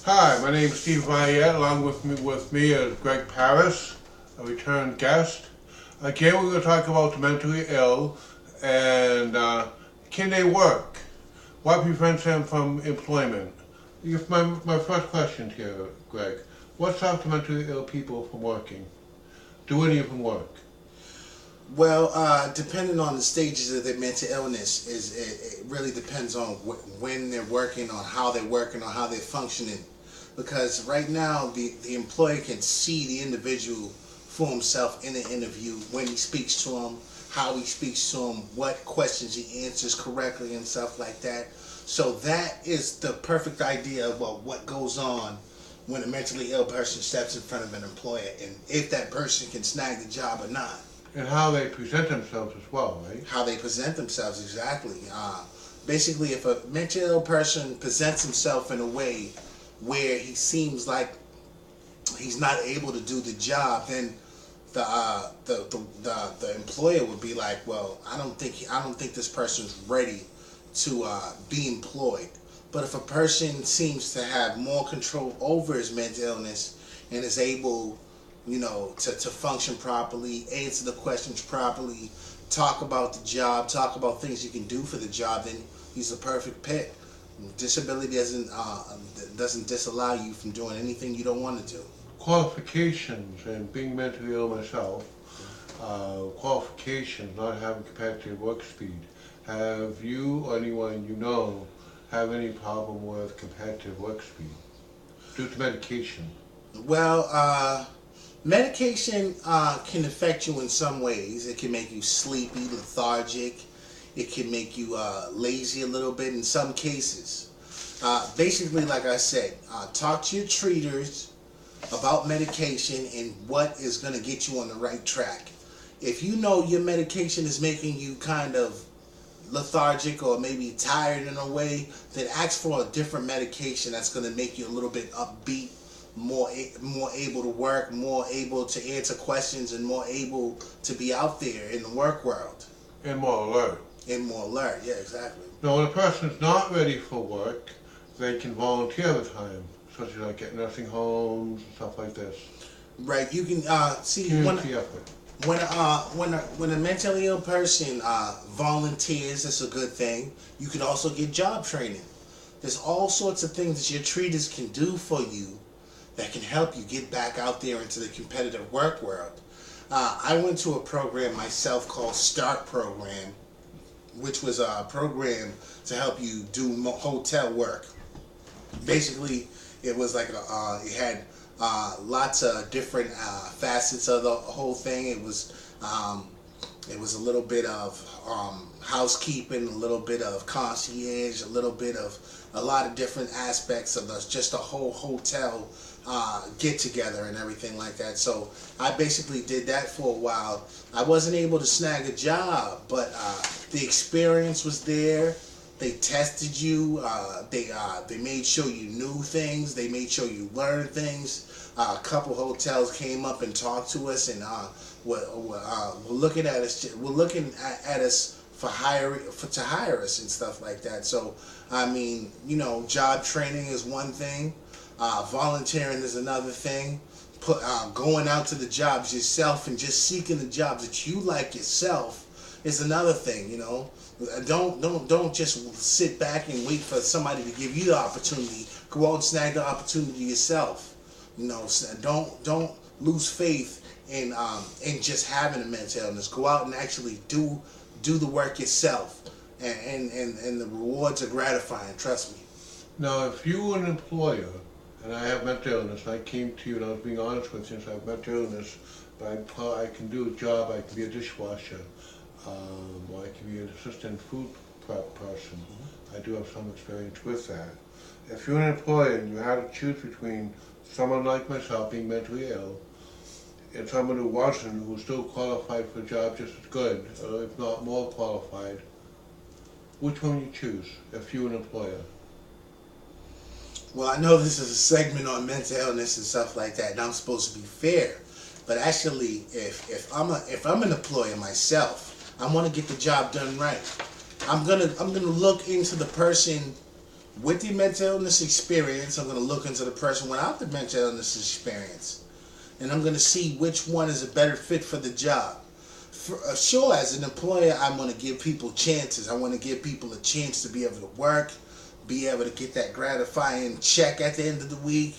Hi, my name is Steve Viette. Along with me is Greg Paris, a returned guest. Again, we're going to talk about the mentally ill and can they work? What prevents them from employment? My first question to you, Greg. What stops the mentally ill people from working? Do any of them work? Well, depending on the stages of their mental illness, it really depends on when they're working, on how they're working, on how they're functioning. Because right now, the employer can see the individual for himself in an interview when he speaks to him, how he speaks to him, what questions he answers correctly, and stuff like that. So that is the perfect idea of what goes on when a mentally ill person steps in front of an employer, and if that person can snag the job or not. And how they present themselves as well, right? How they present themselves, exactly. Basically, if a mentally ill person presents himself in a way where he seems like he's not able to do the job, then the employer would be like, well, I don't think this person's ready to be employed. But if a person seems to have more control over his mental illness and is able, to function properly, answer the questions properly, talk about the job, talk about things you can do for the job, then he's a perfect pick. Disability doesn't disallow you from doing anything you don't want to do. Qualifications, and being mentally ill myself, qualifications, not having competitive work speed. Have you or anyone you know have any problem with competitive work speed due to medication? Well, medication can affect you in some ways. It can make you sleepy, lethargic. It can make you lazy a little bit in some cases. Basically, like I said, talk to your treaters about medication and what is going to get you on the right track. If you know your medication is making you kind of lethargic or maybe tired in a way, then ask for a different medication that's going to make you a little bit upbeat, more able to work, more able to answer questions, and more able to be out there in the work world. And more alert. And more alert, yeah, exactly. Now, when a person's not ready for work, they can volunteer the time, such as like at nursing homes and stuff like this. Right, you can see Community effort. when a mentally ill person volunteers, that's a good thing. You can also get job training. There's all sorts of things that your treaters can do for you that can help you get back out there into the competitive work world. I went to a program myself called START Program, which was a program to help you do hotel work. Basically, it was like it had lots of different facets of the whole thing. It was a little bit of housekeeping, a little bit of concierge, a lot of different aspects of just a whole hotel get together and everything like that. So I basically did that for a while. I wasn't able to snag a job, but the experience was there. They tested you. They made sure you knew things. They made sure you learned things. A couple hotels came up and talked to us, and were looking at us. Were looking at us to hire us and stuff like that. So I mean, job training is one thing. Volunteering is another thing. Going out to the jobs yourself and just seeking the jobs that you like yourself is another thing. Don't just sit back and wait for somebody to give you the opportunity. Go out and snag the opportunity yourself. Don't lose faith in just having a mental illness. Go out and actually do the work yourself, and the rewards are gratifying. Trust me. Now, if you were an employer, and I have mental illness, and I came to you and I was being honest with you, since I have mental illness, but I can do a job. I can be a dishwasher, or I can be an assistant food prep person. I do have some experience with that. If you're an employer and you had to choose between someone like myself being mentally ill and someone who wasn't, who's still qualified for a job just as good, or if not more qualified, which one would you choose if you were an employer? Well, I know this is a segment on mental illness and stuff like that, and I'm supposed to be fair. But actually, if I'm an employer myself, I want to get the job done right. I'm gonna look into the person with the mental illness experience, I'm going to look into the person without the mental illness experience. And I'm going to see which one is a better fit for the job. Sure, as an employer, I want to give people chances. I want to give people a chance to be able to work, be able to get that gratifying check at the end of the week,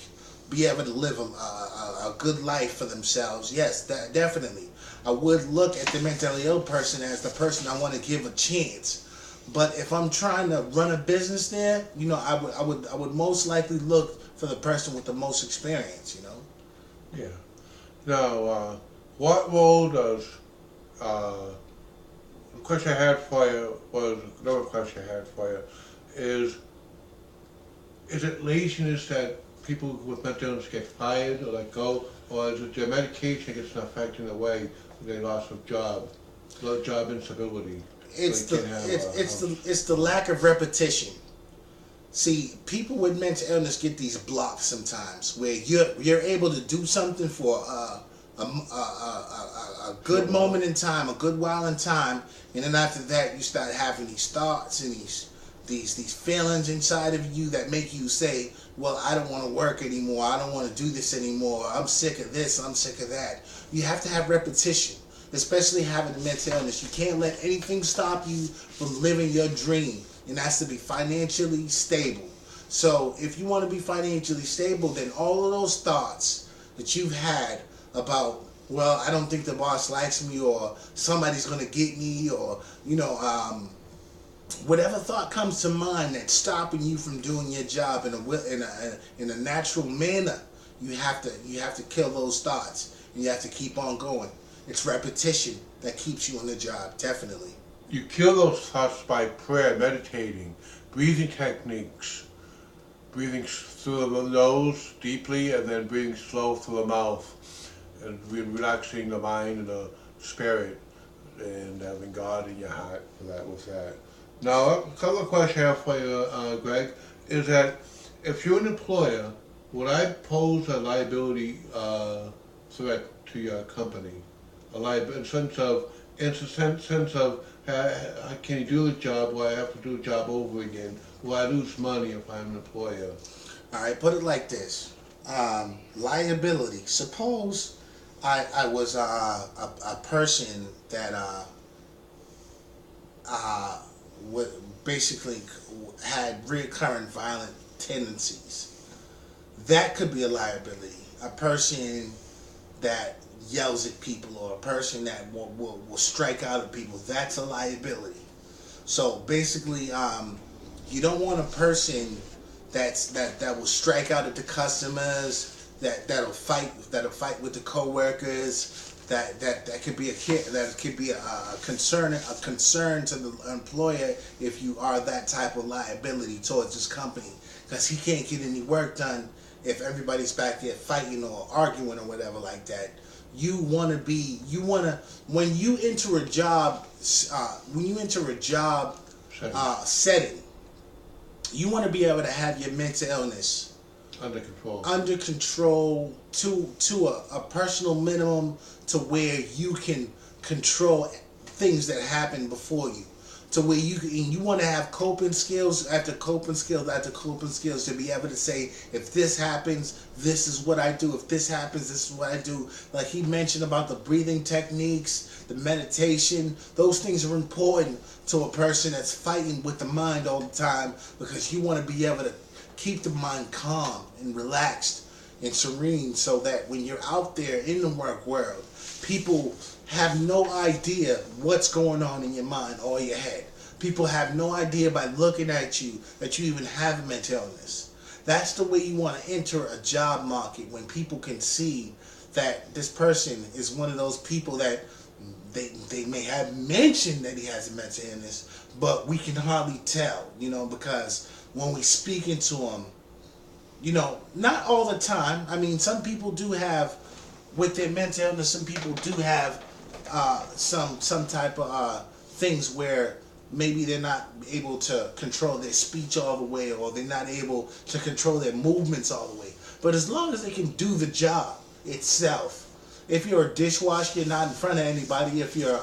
be able to live a good life for themselves. Yes, definitely. I would look at the mentally ill person as the person I want to give a chance. But if I'm trying to run a business there, you know, I would most likely look for the person with the most experience, you know? Yeah. Now, what role does, the question I had for you was, another question I had for you is it laziness that people with mental illness get fired or let go, or is it their medication gets an effect in a way they lost a job instability? It's the lack of repetition. See, people with mental illness get these blocks sometimes where you're able to do something for a good moment in time, a good while in time, and then after that you start having these thoughts and these feelings inside of you that make you say, well, I don't want to work anymore, I don't want to do this anymore, I'm sick of this, I'm sick of that. You have to have repetition, especially having a mental illness. You can't let anything stop you from living your dream, and that's to be financially stable. So if you want to be financially stable, then all of those thoughts that you've had about, well, I don't think the boss likes me, or somebody's going to get me, or, you know, whatever thought comes to mind that's stopping you from doing your job in a natural manner, you have to kill those thoughts, and you have to keep on going. It's repetition that keeps you on the job, definitely. You kill those thoughts by prayer, meditating, breathing techniques, breathing through the nose deeply and then breathing slow through the mouth, and relaxing the mind and the spirit, and having God in your heart with that. Now, a couple of questions I have for you, Greg, is that if you're an employer, would I pose a liability threat to your company? In the sense of, can you do the job, or I have to do the job over again? Will I lose money if I'm an employer? All right, put it like this. Liability. Suppose I was a person that would basically had recurrent violent tendencies. That could be a liability. A person that yells at people, or a person that will strike out at people, that's a liability. So basically, you don't want a person that will strike out at the customers, that'll fight with the coworkers. That could be a concern to the employer if you are that type of liability towards this company, because he can't get any work done if everybody's back there fighting or arguing or whatever like that. When you enter a job setting, you want to be able to have your mental illness Under control to a personal minimum, to where you can control things that happen before you, to where you want to have coping skills after coping skills to be able to say, if this happens, this is what I do. If this happens, this is what I do. Like he mentioned about the breathing techniques, the meditation, those things are important to a person that's fighting with the mind all the time, because you want to be able to keep the mind calm and relaxed and serene, so that when you're out there in the work world, people have no idea what's going on in your mind or your head. People have no idea by looking at you that you even have a mental illness. That's the way you want to enter a job market, when people can see that this person is one of those people that they may have mentioned that he has a mental illness, but we can hardly tell, because when we speak into him, not all the time. I mean, some people do have, with their mental illness, some people do have some type of things where maybe they're not able to control their speech all the way, or they're not able to control their movements all the way. But as long as they can do the job itself, if you're a dishwasher, you're not in front of anybody. If you're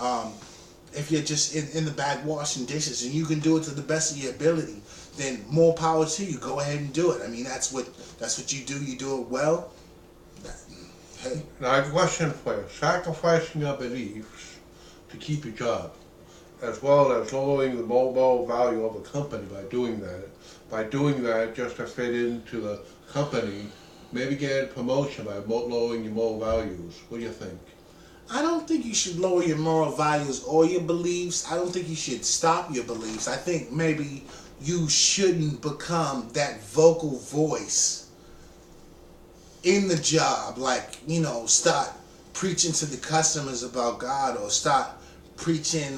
just in the back washing dishes, and you can do it to the best of your ability, then more power to you. Go ahead and do it. I mean, that's what you do. You do it well. Hey, Now I have a question for you. Sacrificing your beliefs to keep your job, as well as lowering the moral value of the company by doing that. By doing that, just to fit into the company, maybe get a promotion by lowering your moral values. What do you think? I don't think you should lower your moral values or your beliefs. I don't think you should stop your beliefs. I think maybe you shouldn't become that vocal voice in the job, like, start preaching to the customers about God, or start preaching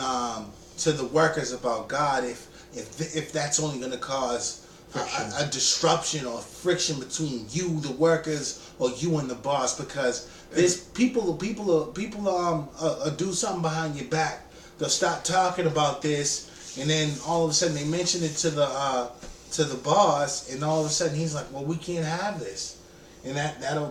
to the workers about God, if that's only going to cause a disruption or friction between you, the workers, or you and the boss. Because there's people do something behind your back. They'll start talking about this, and then all of a sudden they mention it to the boss, and all of a sudden he's like, "Well, we can't have this," and that'll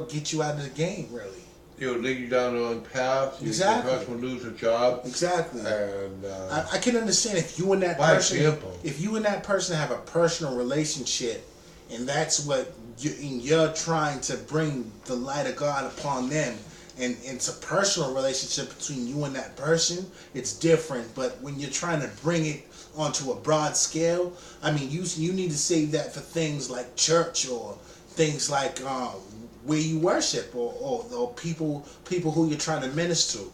get you out of the game, really. It'll lead you down the wrong path. Exactly. The person will lose a job. Exactly. And I can understand if you and that by person, example. if you and that person have a personal relationship, and that's what you're trying to bring the light of God upon them, and it's a personal relationship between you and that person, it's different. But when you're trying to bring it onto a broad scale, I mean, you need to save that for things like church, or things like where you worship, or people who you're trying to minister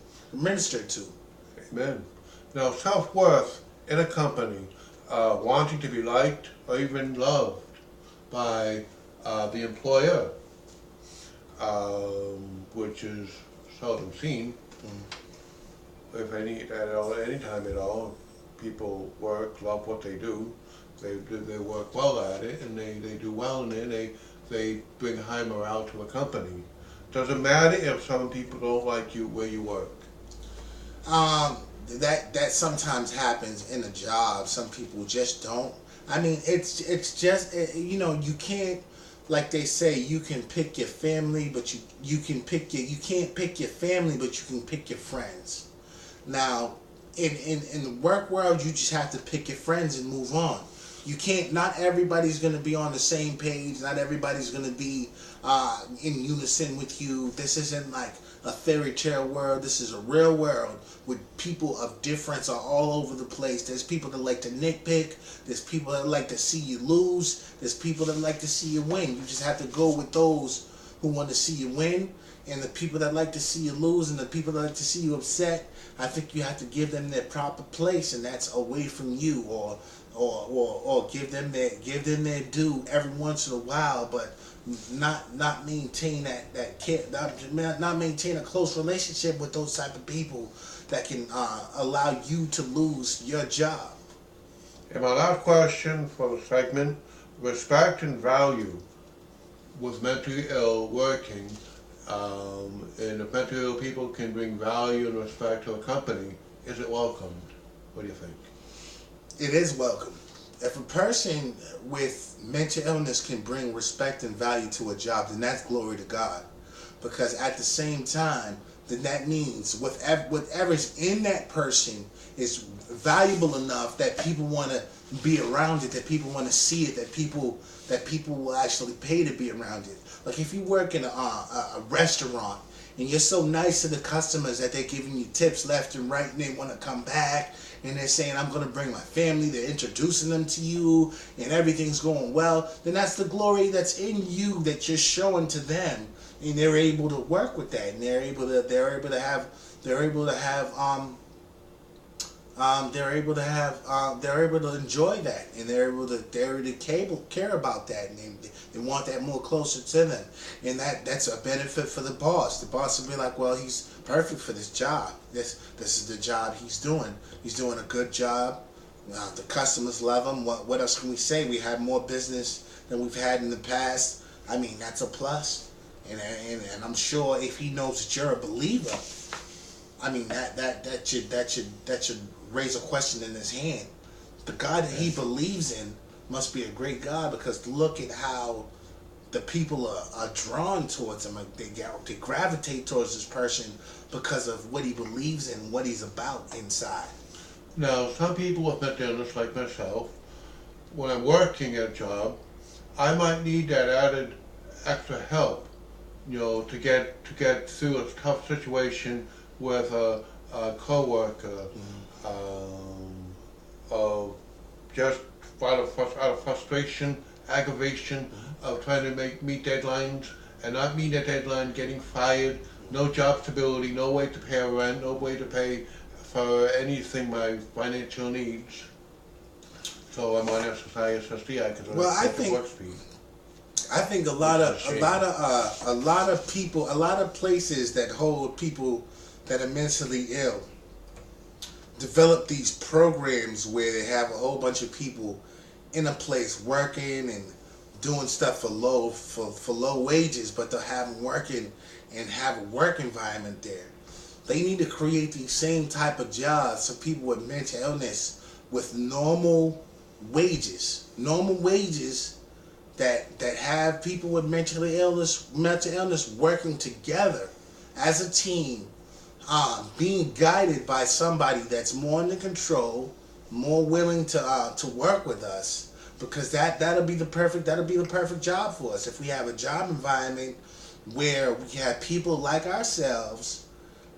to. Amen. Now, self-worth in a company, wanting to be liked or even loved by the employer, which is seldom seen, if any time at all. People work, love what they do. They work well at it, and they do well in it. They bring high morale to a company. Doesn't matter if some people don't like you where you work. That sometimes happens in a job. Some people just don't. I mean, it's just you can't, like they say, you can pick your family, but you can't pick your family, but you can pick your friends. Now, in the work world, you just have to pick your friends and move on. You can't. Not everybody's going to be on the same page. Not everybody's going to be in unison with you. This isn't like a fairy tale world. This is a real world with people of difference are all over the place. There's people that like to nitpick. There's people that like to see you lose. There's people that like to see you win. You just have to go with those who want to see you win, and the people that like to see you lose, and the people that like to see you upset. I think you have to give them their proper place, and that's away from you, or give them their due every once in a while, but not maintain not maintain a close relationship with those type of people that can allow you to lose your job. And my last question for the segment: respect and value with mentally ill working. And if mentally ill people can bring value and respect to a company, is it welcomed? What do you think? It is welcome. If a person with mental illness can bring respect and value to a job, then that's glory to God. Because at the same time, then that means whatever's in that person is valuable enough that people want to be around it, that people want to see it, that people will actually pay to be around it. Like if you work in a restaurant and you're so nice to the customers that they're giving you tips left and right, and they want to come back, and they're saying, "I'm going to bring my family," they're introducing them to you, and everything's going well, then that's the glory that's in you that you're showing to them, and they're able to work with that, and they're able to enjoy that, and they're able to care about that, and they want that more closer to them, and that's a benefit for the boss. The boss will be like, "Well, he's perfect for this job. This is the job he's doing. He's doing a good job. The customers love him. What else can we say? We have more business than we've had in the past. I mean, that's a plus." And I'm sure if he knows that you're a believer, I mean that should raise a question in his hand. The God that he believes in must be a great God, because look at how the people are drawn towards him. They gravitate towards this person because of what he believes in, what he's about inside. Now, some people with mental illness, like myself, when I'm working at a job, I might need that added extra help, to get through a tough situation with a coworker, just out of frustration, aggravation of trying to meet deadlines and not meet that deadline, getting fired, no job stability, no way to pay rent, no way to pay for anything my financial needs. So I'm on SSI, SSDI because Well, I it works for you. I think a lot of people, a lot of places that hold people that are mentally ill develop these programs where they have a whole bunch of people in a place working and doing stuff for low wages, but they'll have them working and have a work environment there. They need to create these same type of jobs for people with mental illness with normal wages that have people with mental illness working together as a team, being guided by somebody that's more under control, more willing to work with us, because that'll be the perfect job for us. If we have a job environment where we have people like ourselves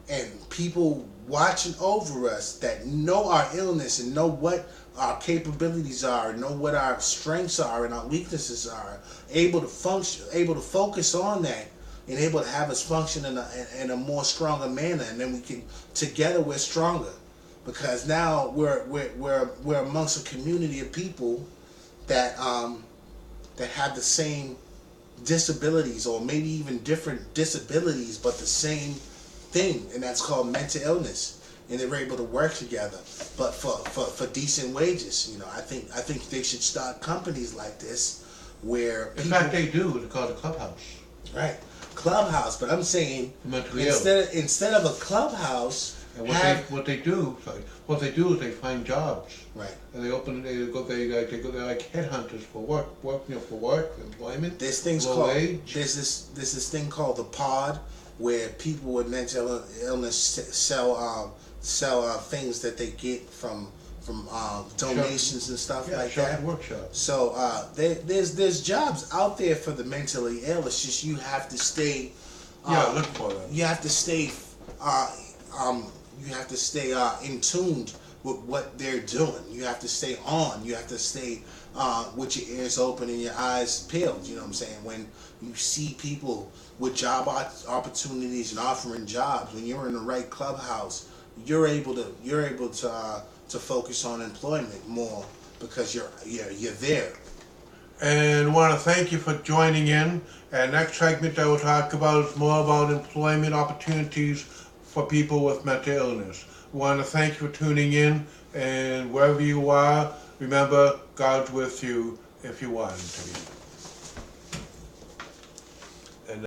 and people watching over us that know our illness and know what our capabilities are, know what our strengths are and our weaknesses are, able to function, able to focus on that, and able to have us function in a more stronger manner, and then we can together we're stronger, because now we're amongst a community of people that have the same disabilities, or maybe even different disabilities, but the same thing, and that's called mental illness. And they're able to work together, but for decent wages. I think they should start companies like this where in fact they do. It's called a clubhouse. Right, clubhouse. But I'm saying mentally instead of a clubhouse, and what they do is they find jobs. Right. And they go like headhunters for work, employment. There's things called there's this thing called the pod, where people with mental illness sell things that they get from donations and stuff like that. Workshops. So there's jobs out there for the mentally ill. It's just you have to stay. Look for them. You have to stay. You have to stay in tune with what they're doing. You have to stay on. You have to stay with your ears open and your eyes peeled. You know what I'm saying? When you see people with job opportunities and offering jobs, when you're in the right clubhouse, you're able to focus on employment more because you're there. And want to thank you for joining in. And next segment I will talk about is more about employment opportunities for people with mental illness. We want to thank you for tuning in, and wherever you are, remember, God's with you if you want him to be.